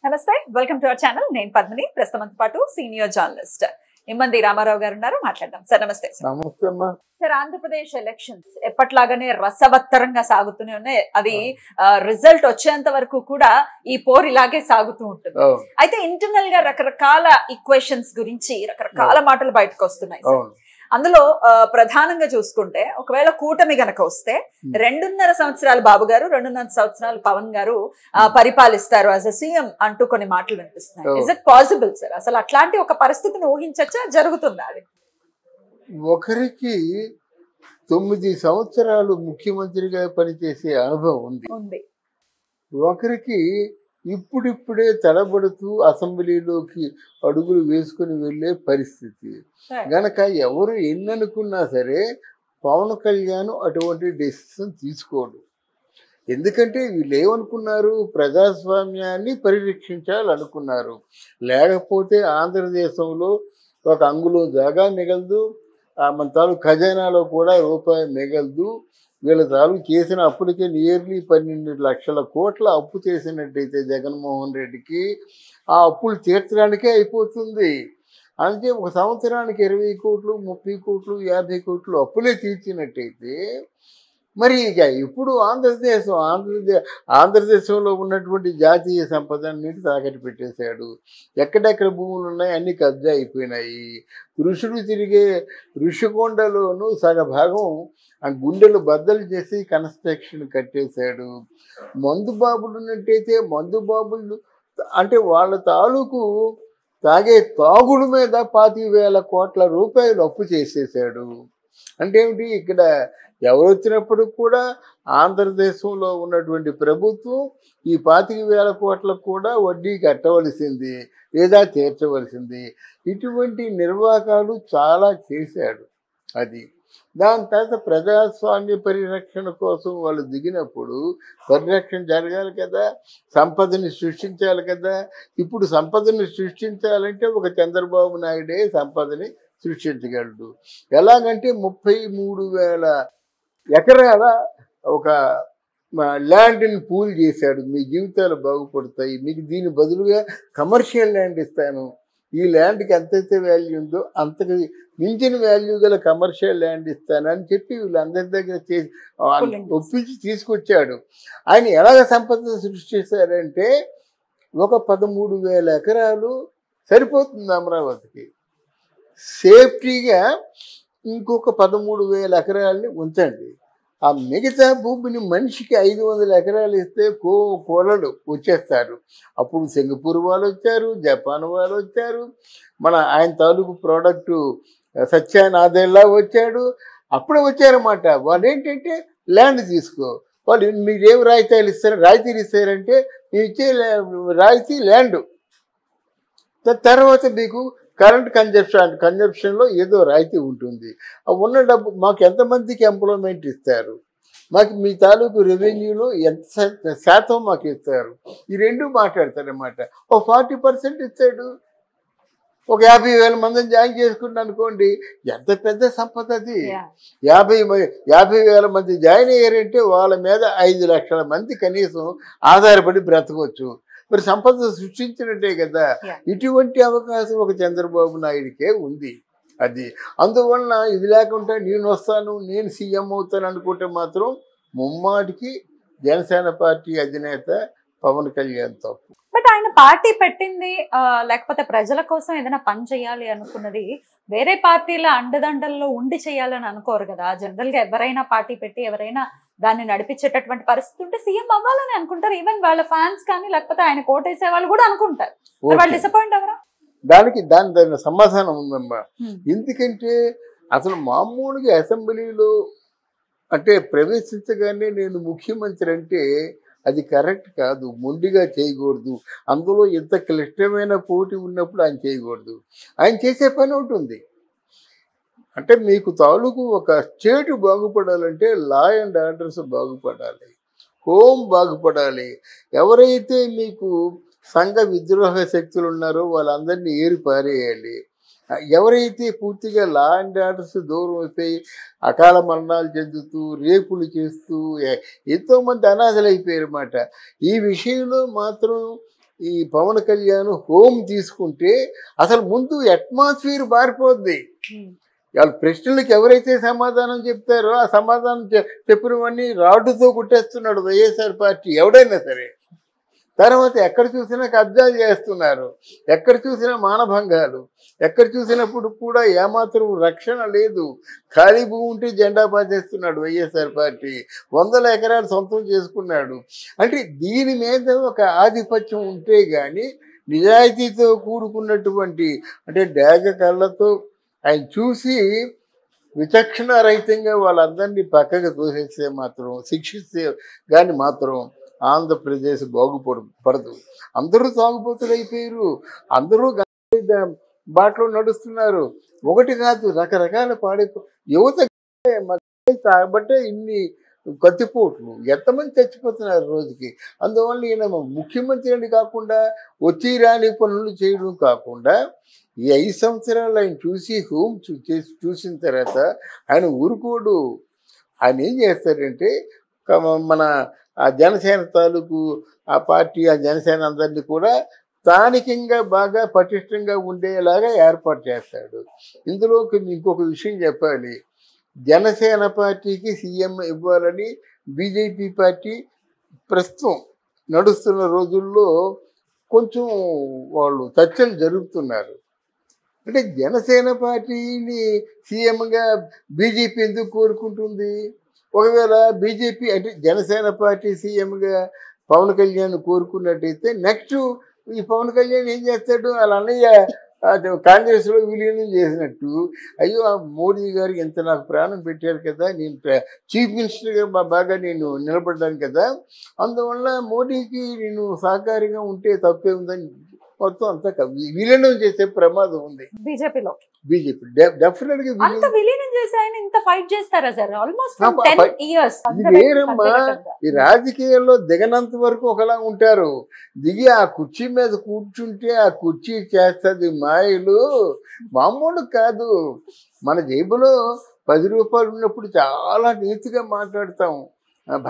నమస్తే, welcome to our channel. నేను పద్మిని, ప్రస్తుతం పాటు సీనియర్ జర్నలిస్ట్ ఇమ్మంది రామారావు గారు ఉన్నారు. మాట్లాడదాం సార్. నమస్తే సార్. ఆంధ్రప్రదేశ్ ఎలక్షన్స్ ఎప్పట్లాగానే రసవత్తరంగా సాగుతూనే ఉన్నాయి. అది రిజల్ట్ వచ్చేంత వరకు కూడా ఈ పోర్ ఇలాగే సాగుతూ ఉంటుంది. అయితే ఇంటర్నల్ గా రకరకాల ఈక్వేషన్స్ గురించి రకరకాల మాటలు బయటకు వస్తున్నాయి. అందులో ప్రధానంగా చూసుకుంటే ఒకవేళ కూటమి గనక వస్తే 2.5 సంవత్సరాలు బాబు గారు, 2.5 సంవత్సరాలు పవన్ గారు పరిపాలిస్తారు యాజ్ అ సీఎం అంటూ కొన్ని మాటలు వినిపిస్తున్నాయి. Is it possible sir? అసలు అట్లాంటి ఒక పరిస్థితిని ఊహించచ్చా? జరుగుతుందా అది? ఒకరికి 9 సంవత్సరాలు ముఖ్యమంత్రిగా పనిచేసే అనుభవం ఉంది. ఒకరికి ఇప్పుడిప్పుడే తడబడుతూ అసెంబ్లీలోకి అడుగులు వేసుకుని వెళ్ళే పరిస్థితి గనక ఎవరు ఎన్ననుకున్నా సరే పవన్ కళ్యాణ్ అటువంటి డెసిషన్ తీసుకోడు. ఎందుకంటే వీళ్ళు ఏమనుకున్నారు, ప్రజాస్వామ్యాన్ని పరిరక్షించాలనుకున్నారు. లేకపోతే ఆంధ్రదేశంలో ఒక అంగుళం జాగా మిగలదు, మన తాలూకు ఖజానాలో కూడా రూపాయి మిగలదు. వీళ్ళ తాలూకు చేసిన అప్పులకే నియర్లీ 12 లక్షల కోట్ల అప్పు చేసినట్టయితే జగన్మోహన్ రెడ్డికి ఆ అప్పులు తీర్చడానికే అయిపోతుంది. అంటే ఒక సంవత్సరానికి 20 కోట్లు, 30 కోట్లు, 50 కోట్లు అప్పులే తీర్చినట్టయితే మరి ఇక ఇప్పుడు ఆంధ్రదేశంలో ఉన్నటువంటి జాతీయ సంపదన్నింటి తాకట్టు పెట్టేశాడు. ఎక్కడెక్కడ భూములు ఉన్నాయి అన్ని కబ్జా అయిపోయినాయి. ఋషులు తిరిగే ఋషికొండలోనూ సగభాగం ఆ గుండెలు బద్దలు చేసి కన్స్ట్రక్షన్ కట్టేశాడు. మందుబాబులు ఉన్నట్టయితే మందుబాబులు అంటే వాళ్ళ తాలూకు తాగే తాగుడు మీద 25,000 కోట్ల రూపాయలు అప్పు చేసేసాడు. అంటే ఏమిటి, ఇక్కడ ఎవరు వచ్చినప్పుడు కూడా ఆంధ్రదేశంలో ఉన్నటువంటి ప్రభుత్వం ఈ 25,000 కోట్లకు కూడా వడ్డీ కట్టవలసింది లేదా తీర్చవలసింది. ఇటువంటి నిర్వాకాలు చాలా చేశాడు. అది దాని తర్వాత ప్రజాస్వామ్య పరిరక్షణ కోసం వాళ్ళు దిగినప్పుడు పరిరక్షణ జరగాలి కదా, సంపదని సృష్టించాలి కదా. ఇప్పుడు సంపదని సృష్టించాలంటే ఒక చంద్రబాబు నాయుడే సంపదని సృష్టించగలడు. ఎలాగంటే 33,000 ఎకరాల ఒక ల్యాండ్ని పూల్ చేశాడు. మీ జీవితాలు బాగుపడతాయి, మీకు దీని బదులుగా కమర్షియల్ ల్యాండ్ ఇస్తాను, ఈ ల్యాండ్కి ఎంతైతే వాల్యూ ఉందో అంతకు మించిన వాల్యూ గల కమర్షియల్ ల్యాండ్ ఇస్తానని చెప్పి వీళ్ళందరి దగ్గర చేసి ఒప్పించి తీసుకొచ్చాడు. ఆయన ఎలాగ సంపద సృష్టిస్తారంటే ఒక 13,000 ఎకరాలు సరిపోతుంది అమరావతికి. సేఫ్టీగా ఇంకొక 13,000 ఎకరాలని ఉంచండి. ఆ మిగతా భూమిని మనిషికి 500 ఎకరాలు ఇస్తే కోలలు వచ్చేస్తారు. అప్పుడు సింగపూర్ వాళ్ళు వచ్చారు, జపాన్ వాళ్ళు వచ్చారు, మన ఆయన తాలూకు ప్రోడక్టు సత్యానాథేలా వచ్చాడు. అప్పుడే వచ్చారన్నమాట. వాళ్ళు ఏంటంటే ల్యాండ్ తీసుకో, వాళ్ళు మీరేం రాయితీలు ఇస్తారంటే మీరు ఇచ్చే రాయితీ ల్యాండ్, తర్వాత మీకు కరెంట్ కన్జంప్షన్లో ఏదో రాయితీ ఉంటుంది. ఉన్న డబ్బు మాకు ఎంతమందికి ఎంప్లాయ్మెంట్ ఇస్తారు, మాకు మీ తాలూకు రెవెన్యూలో ఎంత శాతం మాకు ఇస్తారు, ఈ రెండు మాట్లాడతారన్నమాట. ఒక 40% ఇస్తాడు. ఒక 50,000 మందిని జాయిన్ చేసుకుంటా అనుకోండి, ఎంత పెద్ద సంపద అది. 50,000 మంది జాయిన్ అయ్యారంటే వాళ్ళ మీద 5 లక్షల మంది కనీసం ఆధారపడి బ్రతకవచ్చు. మరి సంపద సృష్టించినట్టే కదా. ఇటువంటి అవకాశం ఒక చంద్రబాబు నాయుడికే ఉంది. అది అందువలన ఇది లేకుండా నేను వస్తాను, నేను సీఎం అవుతాను అనుకుంటే మాత్రం ముమ్మాటికి జనసేన పార్టీ అధినేత పవన్ కళ్యాణ్ తప్పు. బట్ ఆయన పార్టీ పెట్టింది లేకపోతే ప్రజల కోసం ఏదైనా పని చేయాలి అనుకున్నది వేరే పార్టీల అండదండల్లో ఉండి చేయాలని అనుకోరు కదా. జనరల్ గా ఎవరైనా పార్టీ పెట్టి ఎవరైనా దాన్ని నడిపించేటటువంటి పరిస్థితి ఉంటే సీఎం అవ్వాలని అనుకుంటారు. ఈవెన్ వాళ్ళ ఫ్యాన్స్ కానీ లేకపోతే ఆయన కోటేసే వాళ్ళు కూడా అనుకుంటారు. వాళ్ళు డిసప్పాయింట్ అవరా? దాని సమాధానం ఉందమ్మా. ఎందుకంటే అసలు మామూలుగా అసెంబ్లీలో అంటే ప్రవేశించగానే నేను ముఖ్యమంత్రి అంటే అది కరెక్ట్ కాదు, మొండిగా చేయకూడదు. అందులో ఇంత క్లిష్టమైన పోటీ ఉన్నప్పుడు ఆయన చేయకూడదు. ఆయన చేసే పని ఉంటుంది. అంటే మీకు తాలూకు ఒక స్టేట్ బాగుపడాలంటే లా అండ్ ఆర్డర్స్ బాగుపడాలి, హోమ్ బాగుపడాలి. ఎవరైతే మీకు సంఘ విద్రోహ శక్తులు ఉన్నారో వాళ్ళందరినీ ఏరి పారేయాలి. ఎవరైతే పూర్తిగా లా అండ్ ఆర్డర్స్ దూరం అయిపోయి అకాల మరణాలు చెందుతూ రేపులు చేస్తూ ఎంతోమంది అనాథలు అయిపోయారన్నమాట. ఈ విషయంలో మాత్రం ఈ పవన్ కళ్యాణ్ హోమ్ తీసుకుంటే అసలు ముందు అట్మాస్ఫియర్ మారిపోద్ది. వాళ్ళ ప్రశ్నలకు ఎవరైతే సమాధానం చెప్తారో ఆ సమాధానం చెప్పినవన్నీ రాడ్డుతో కొట్టేస్తున్నాడు వైఎస్ఆర్ పార్టీ ఎవడైనా సరే. తర్వాత ఎక్కడ చూసినా కబ్జాలు చేస్తున్నారు, ఎక్కడ చూసినా మానభంగాలు, ఎక్కడ చూసినప్పుడు కూడా ఏమాత్రం రక్షణ లేదు. ఖాళీ భూమి ఉంటే జెండా పాతేస్తున్నాడు వైఎస్ఆర్ పార్టీ, 100 ఎకరాలు సొంతం చేసుకున్నాడు. అంటే దీని మీద ఒక ఆధిపత్యం ఉంటే కానీ నిజాయితీతో కూడుకున్నటువంటి అంటే డాగ కళ్ళతో ఆయన చూసి విచక్షణ రహితంగా వాళ్ళందరినీ పక్కకు తోసేస్తే మాత్రం, శిక్షిస్తే కానీ మాత్రం ఆంధ్రప్రదేశ్ బాగుపడదు. అందరూ తాగుబోతులు అయిపోయారు, అందరూ బాటలో నడుస్తున్నారు. ఒకటి కాదు, రకరకాల యువత తాగబట్టే ఇన్ని కత్తిపోట్లు, ఎంతమంది చచ్చిపోతున్నారు రోజుకి. అందువల్ల ఈయన ముఖ్యమంత్రి అని కాకుండా వచ్చి రాని పనులు చేయడం కాకుండా ఈ 5 సంవత్సరాలు ఆయన చూసి హోమ్ చూసిన తర్వాత ఆయన ఊరుకోడు. ఆయన ఏం చేస్తారంటే మన ఆ జనసేన తాలూకు ఆ పార్టీ, ఆ జనసేన అందరినీ కూడా స్థానికంగా బాగా పటిష్టంగా ఉండేలాగా ఏర్పాటు చేస్తాడు. ఇందులో ఇంకొక విషయం చెప్పాలి. జనసేన పార్టీకి సీఎం ఇవ్వాలని బీజేపీ పార్టీ ప్రస్తుతం నడుస్తున్న రోజుల్లో కొంచెం వాళ్ళు చర్చలు జరుపుతున్నారు. అంటే జనసేన పార్టీని సీఎంగా బీజేపీ ఎందుకు కోరుకుంటుంది? ఒకవేళ బీజేపీ అంటే జనసేన పార్టీ సీఎంగా పవన్ కళ్యాణ్ కోరుకున్నట్టయితే నెక్స్ట్ ఈ పవన్ కళ్యాణ్ ఏం చేస్తాడు? వాళ్ళ అన్నయ్య కాంగ్రెస్లో విలీనం చేసినట్టు, అయ్యో మోడీ గారు ఎంత నాకు ప్రాణం పెట్టారు కదా, నేను చీఫ్ మినిస్టర్గా బాగా నేను నిలబడ్డాను కదా, అందువల్ల మోడీకి నేను సహకారిగా ఉంటే తప్పే ఉందని మొత్తం అంతా విలీనం చేసే ప్రమాదం ఉంది బీజేపీలో. బీజేపీ డెఫినెట్ గా విలీనం చేసి ఆయన ఇంత ఫైట్ చేస్తారా సార్? Almost 10 years. వేరమ్మా, ఈ రాజకీయాల్లో దిగనంత వరకు ఒకలా ఉంటారు, దిగి ఆ కుర్చీ మీద కూర్చుంటే ఆ కుర్చీ చేస్తుంది మాయలు మామూలు కాదు. మన జేబులో 10 రూపాయలు ఉన్నప్పుడు చాలా నీతిగా మాట్లాడతాం,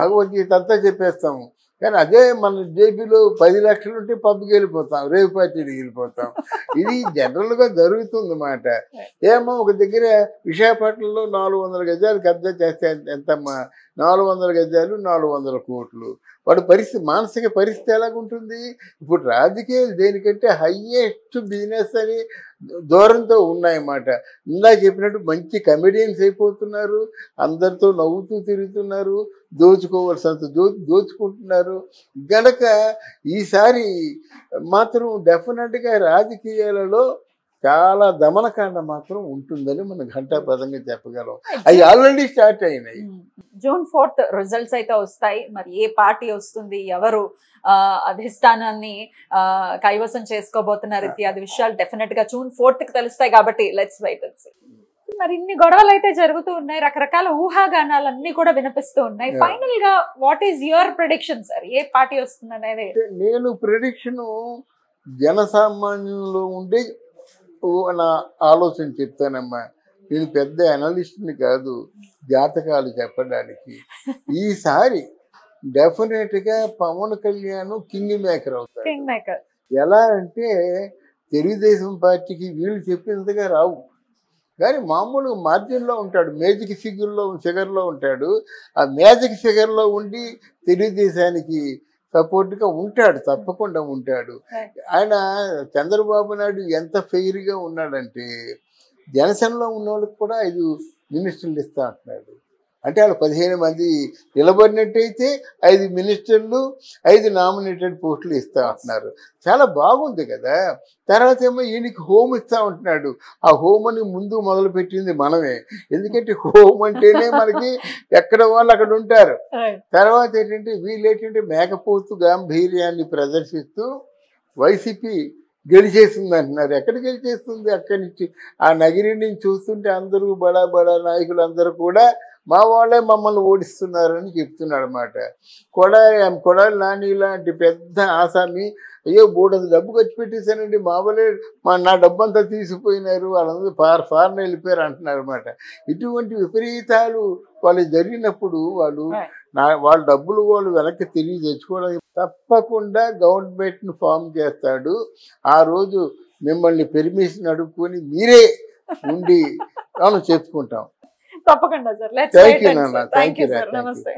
భగవద్గీత అంతా చెప్పేస్తాము. కానీ అదే మన జేబీలో 10 లక్షలు ఉంటే పబ్కి వెళ్ళిపోతాం, రేవు పార్టీకి వెళ్ళిపోతాం. ఇది జనరల్గా జరుగుతుంది అన్నమాట. ఏమో ఒక దగ్గర విశాఖపట్నంలో 400 గజాలు కబ్జా చేస్తే ఎంతమ్మా? 400 గజాలు 400 కోట్లు. వాడి పరిస్థితి, మానసిక పరిస్థితి ఎలాగుంటుంది? ఇప్పుడు రాజకీయాలు దేనికంటే హయ్యెస్ట్ బిజినెస్ అని దూరంతో ఉన్నాయన్నమాట. ఇందా చెప్పినట్టు మంచి కమెడియన్స్ అయిపోతున్నారు, అందరితో నవ్వుతూ తిరుగుతున్నారు, దోచుకోవాల్సినంత దోచుకుంటున్నారు. గనక ఈసారి మాత్రం డెఫినెట్గా రాజకీయాలలో చాలా దమనకాండ మాత్రం ఉంటుందని మనం ఘంటాపదంగా చెప్పగలం. అవి ఆల్రెడీ స్టార్ట్ అయినాయి. June 4th రిజల్ట్స్ అయితే వస్తాయి. మరి ఏ పార్టీ వస్తుంది, ఎవరు అధిష్టానాన్ని కైవసం చేసుకోబోతున్నారు ఇత్యాది విషయాలు డెఫినెట్ గా June 4th తెలుస్తాయి. కాబట్టి లెట్స్ వెయిట్ అండ్ సీ. మరి ఇన్ని గొడవలు అయితే జరుగుతూ ఉన్నాయి, రకరకాల ఊహాగానాలన్నీ కూడా వినిపిస్తూ ఉన్నాయి. ఫైనల్ గా what is your prediction sir? A party వస్తుంది అనేది? నేను ప్రెడిక్షన్ జనసామాన్యంలో ఉండే నా ఆలోచన చెప్తానమ్మా. నేను పెద్ద అనలిస్ట్ని కాదు జాతకాలు చెప్పడానికి. ఈసారి డెఫినెట్గా పవన్ కళ్యాణ్ కింగ్ మేకర్ అవుతాడు. ఎలా అంటే తెలుగుదేశం పార్టీకి వీళ్ళు చెప్పినంతగా రావు, కానీ మామూలుగా మార్జిన్లో ఉంటాడు, మేజిక్ ఫిగర్లో ఉంటాడు. ఆ మేజిక్ ఫిగర్లో ఉండి తెలుగుదేశానికి సపోర్ట్గా ఉంటాడు, తప్పకుండా ఉంటాడు. ఆయన చంద్రబాబు నాయుడు ఎంత ఫెయిర్గా ఉన్నాడంటే జనసేనలో ఉన్న వాళ్ళకి కూడా 5 మినిస్టర్లు ఇస్తా అంటున్నాడు. అంటే వాళ్ళు 15 మంది నిలబడినట్టయితే 5 మినిస్టర్లు 5 నామినేటెడ్ పోస్టులు ఇస్తా అంటున్నారు. చాలా బాగుంది కదా. తర్వాత ఏమో ఈయనకి హోమ్ ఇస్తా ఉంటున్నాడు. ఆ హోమ్ అని ముందు మొదలుపెట్టింది మనమే, ఎందుకంటే హోమ్ అంటేనే మనకి ఎక్కడ వాళ్ళు అక్కడ ఉంటారు. తర్వాత ఏంటంటే వీళ్ళు ఏంటంటే మేకపోతు గాంభీర్యాన్ని ప్రదర్శిస్తూ వైసీపీ గెలిచేస్తుంది అంటున్నారు. ఎక్కడ గెలిచేస్తుంది? అక్కడి నుంచి ఆ నగిరి నుంచి చూస్తుంటే అందరూ బడా నాయకులు అందరూ కూడా మా వాళ్ళే మమ్మల్ని ఓడిస్తున్నారని చెప్తున్నాడు అన్నమాట. కొడాలి నాని లాంటి పెద్ద ఆసామి, అయ్యో బోర్డు డబ్బు ఖర్చు పెట్టేశానండి, మా వాళ్ళే నా డబ్బు అంతా తీసిపోయినారు, వాళ్ళందరూ ఫారెన్ వెళ్ళిపోయారు అంటున్నారు అనమాట. ఇటువంటి విపరీతాలు వాళ్ళు జరిగినప్పుడు వాళ్ళు వాళ్ళ డబ్బులు వాళ్ళు వెనక్కి తిరిగి తెచ్చుకోవడానికి తప్పకుండా గవర్నమెంట్ని ఫామ్ చేస్తాడు. ఆ రోజు మిమ్మల్ని పెర్మిషన్ అడుక్కొని మీరే ఉండి మనం చెప్పుకుంటాం. తప్పకుండా సార్. థ్యాంక్ యూ నాన్న, థ్యాంక్ యూ. నమస్తే.